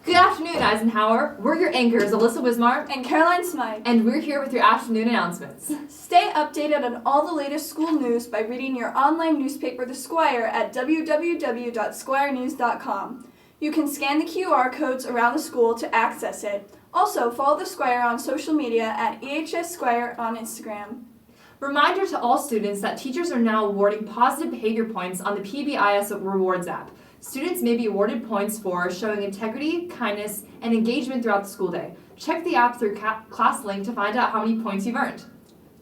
Good afternoon, Eisenhower. We're your anchors, Alyssa Wismar and Caroline Smythe. And we're here with your afternoon announcements. Stay updated on all the latest school news by reading your online newspaper, The Squire, at www.squirenews.com. You can scan the QR codes around the school to access it. Also, follow The Squire on social media at EHS Squire on Instagram. Reminder to all students that teachers are now awarding positive behavior points on the PBIS Rewards app. Students may be awarded points for showing integrity, kindness, and engagement throughout the school day. Check the app through class link to find out how many points you've earned.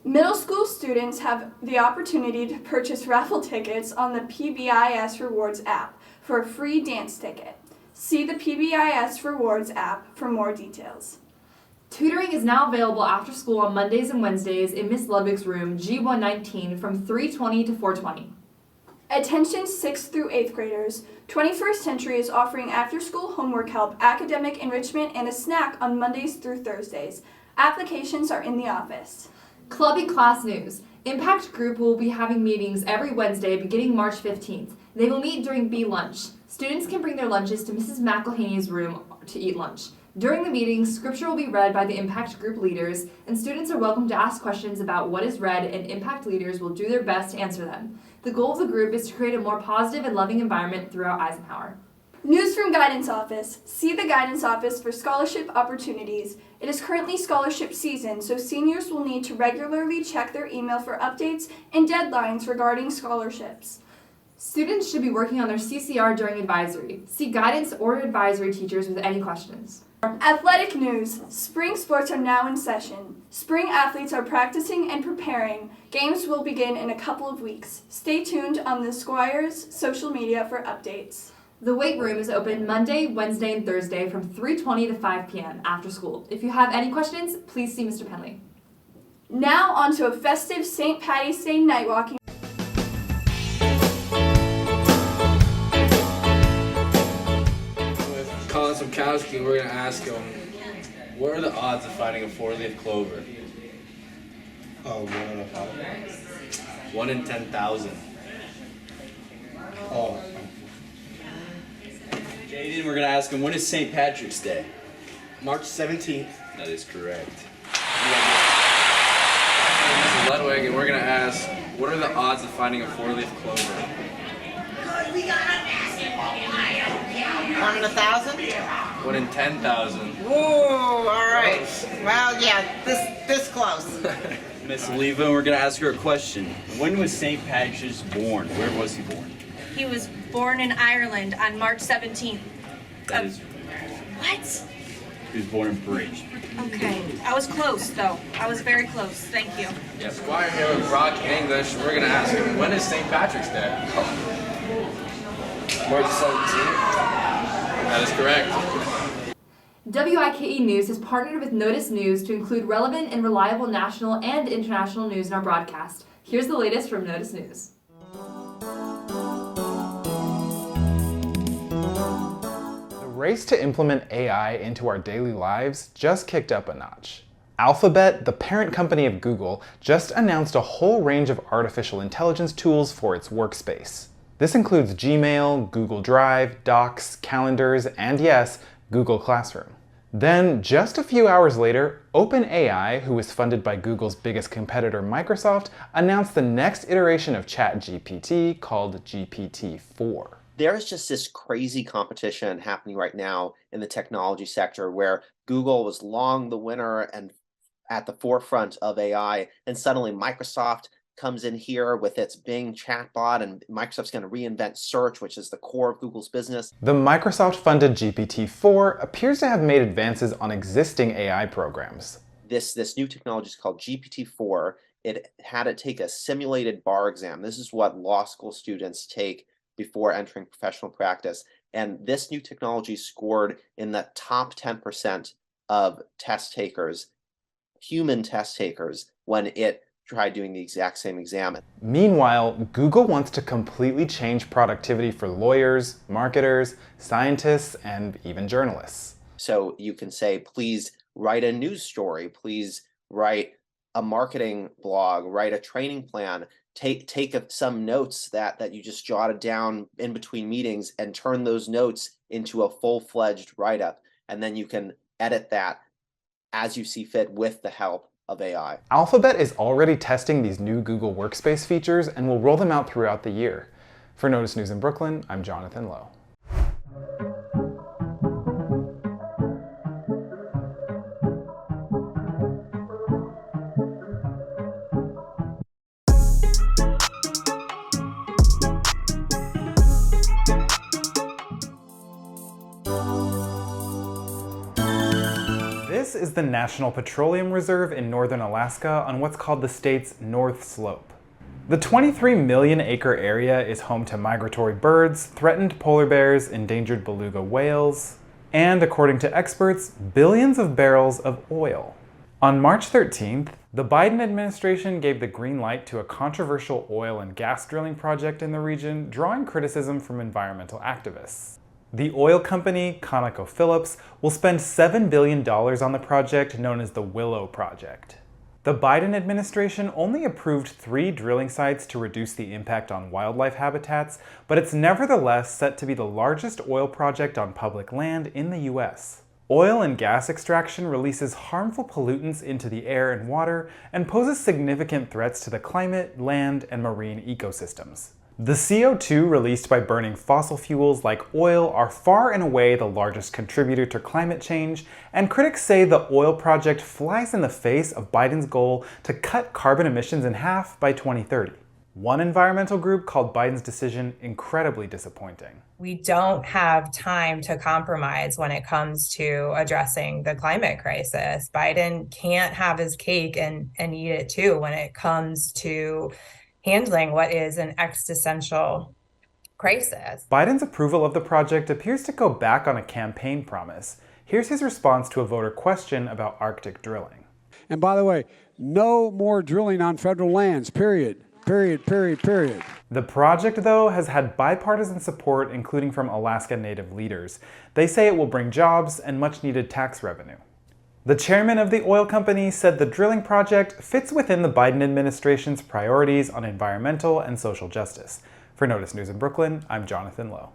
Middle school students have the opportunity to purchase raffle tickets on the PBIS Rewards app for a free dance ticket. See the PBIS Rewards app for more details. Tutoring is now available after school on Mondays and Wednesdays in Miss Ludwig's room, G119, from 3:20 to 4:20. Attention 6th through 8th graders. 21st Century is offering after-school homework help, academic enrichment, and a snack on Mondays through Thursdays. Applications are in the office. Clubby class news. Impact Group will be having meetings every Wednesday beginning March 15th. They will meet during B-Lunch. Students can bring their lunches to Mrs. McElhaney's room to eat lunch. During the meeting, scripture will be read by the Impact Group leaders, and students are welcome to ask questions about what is read, and Impact leaders will do their best to answer them. The goal of the group is to create a more positive and loving environment throughout Eisenhower. News from Guidance Office. See the Guidance Office for scholarship opportunities. It is currently scholarship season, so seniors will need to regularly check their email for updates and deadlines regarding scholarships. Students should be working on their CCR during advisory. See guidance or advisory teachers with any questions. Athletic news. Spring sports are now in session. Spring athletes are practicing and preparing. Games will begin in a couple of weeks. Stay tuned on the Squire's social media for updates. The weight room is open Monday, Wednesday, and Thursday from 3:20 to 5 p.m. after school. If you have any questions, please see Mr. Penley. Now on to a festive St. Patty's Day night walking. Samkowski, we're going to ask him, what are the odds of finding a four-leaf clover? Oh, 1 in 10,000. Oh. Jaden, we're going to ask him, when is St. Patrick's Day? March 17th. That is correct. Mrs. Ludwig, and we're going to ask, what are the odds of finding a four-leaf clover? 1 in 1,000? 1 in 10,000. Ooh, all right. Well, yeah, this close. Miss Oliva, we're going to ask her a question. When was St. Patrick's born? Where was he born? He was born in Ireland on March 17th. That is... What? He was born in Bridge. Okay. I was close, though. I was very close. Thank you. Yes, Squire here with Brock English. We're going to ask him, when is St. Patrick's Day? March 17th. That is correct. WIKE News has partnered with Notice News to include relevant and reliable national and international news in our broadcast. Here's the latest from Notice News. The race to implement AI into our daily lives just kicked up a notch. Alphabet, the parent company of Google, just announced a whole range of artificial intelligence tools for its workspace. This includes Gmail, Google Drive, Docs, calendars, and yes, Google Classroom. Then, just a few hours later, OpenAI, who is funded by Google's biggest competitor Microsoft, announced the next iteration of ChatGPT called GPT-4. There's just this crazy competition happening right now in the technology sector where Google was long the winner and at the forefront of AI, and suddenly Microsoft comes in here with its Bing chatbot, and Microsoft's going to reinvent search, which is the core of Google's business. The Microsoft-funded GPT-4 appears to have made advances on existing AI programs. This new technology is called GPT-4. It had it take a simulated bar exam. This is what law school students take before entering professional practice. And this new technology scored in the top 10% of test takers, human test takers, when it tried doing the exact same exam. Meanwhile, Google wants to completely change productivity for lawyers, marketers, scientists, and even journalists. So you can say, please write a news story, please write a marketing blog, write a training plan, take some notes that you just jotted down in between meetings and turn those notes into a full-fledged write-up. And then you can edit that as you see fit with the help of AI. Alphabet is already testing these new Google Workspace features and will roll them out throughout the year. For Notice News in Brooklyn, I'm Jonathan Lowe. This is the National Petroleum Reserve in northern Alaska on what's called the state's North Slope. The 23 million acre area is home to migratory birds, threatened polar bears, endangered beluga whales, and, according to experts, billions of barrels of oil. On March 13th, the Biden administration gave the green light to a controversial oil and gas drilling project in the region, drawing criticism from environmental activists. The oil company, ConocoPhillips, will spend $7 billion on the project known as the Willow Project. The Biden administration only approved 3 drilling sites to reduce the impact on wildlife habitats, but it's nevertheless set to be the largest oil project on public land in the US. Oil and gas extraction releases harmful pollutants into the air and water and poses significant threats to the climate, land, and marine ecosystems. The CO2 released by burning fossil fuels like oil are far and away the largest contributor to climate change, and critics say the oil project flies in the face of Biden's goal to cut carbon emissions in half by 2030. One environmental group called Biden's decision incredibly disappointing. We don't have time to compromise when it comes to addressing the climate crisis. Biden can't have his cake and eat it too when it comes to handling what is an existential crisis. Biden's approval of the project appears to go back on a campaign promise. Here's his response to a voter question about Arctic drilling. And by the way, no more drilling on federal lands, period. Period, period, period. The project, though, has had bipartisan support, including from Alaska Native leaders. They say it will bring jobs and much-needed tax revenue. The chairman of the oil company said the drilling project fits within the Biden administration's priorities on environmental and social justice. For Notice News in Brooklyn, I'm Jonathan Lowe.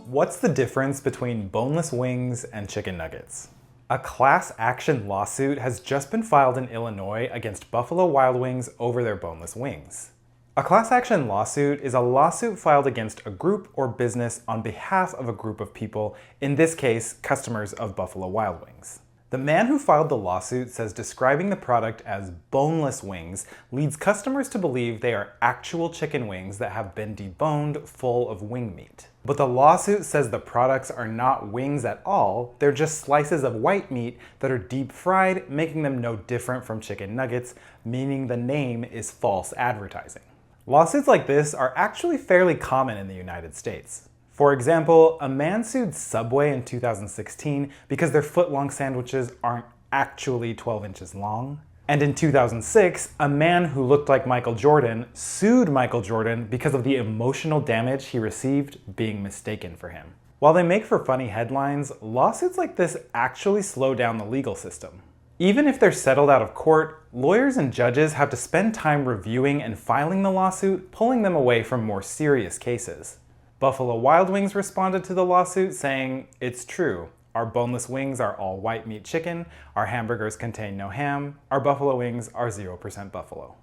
What's the difference between boneless wings and chicken nuggets? A class action lawsuit has just been filed in Illinois against Buffalo Wild Wings over their boneless wings. A class action lawsuit is a lawsuit filed against a group or business on behalf of a group of people, in this case, customers of Buffalo Wild Wings. The man who filed the lawsuit says describing the product as boneless wings leads customers to believe they are actual chicken wings that have been deboned full of wing meat. But the lawsuit says the products are not wings at all, they're just slices of white meat that are deep fried, making them no different from chicken nuggets, meaning the name is false advertising. Lawsuits like this are actually fairly common in the United States. For example, a man sued Subway in 2016 because their foot-long sandwiches aren't actually 12 inches long. And in 2006, a man who looked like Michael Jordan sued Michael Jordan because of the emotional damage he received being mistaken for him. While they make for funny headlines, lawsuits like this actually slow down the legal system. Even if they're settled out of court, lawyers and judges have to spend time reviewing and filing the lawsuit, pulling them away from more serious cases. Buffalo Wild Wings responded to the lawsuit saying, "It's true. Our boneless wings are all white meat chicken, our hamburgers contain no ham, our buffalo wings are 0% buffalo."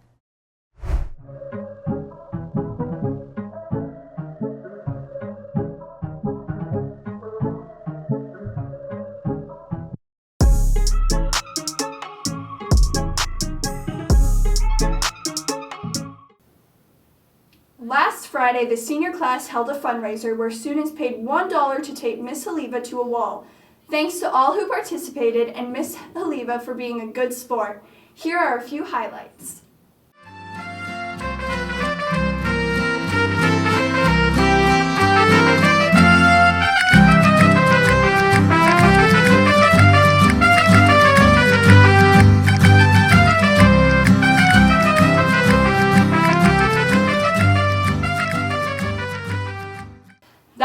Last Friday, the senior class held a fundraiser where students paid $1 to tape Miss Haliva to a wall. Thanks to all who participated and Miss Haliva for being a good sport. Here are a few highlights.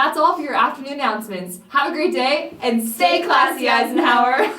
That's all for your afternoon announcements. Have a great day and stay classy, Eisenhower.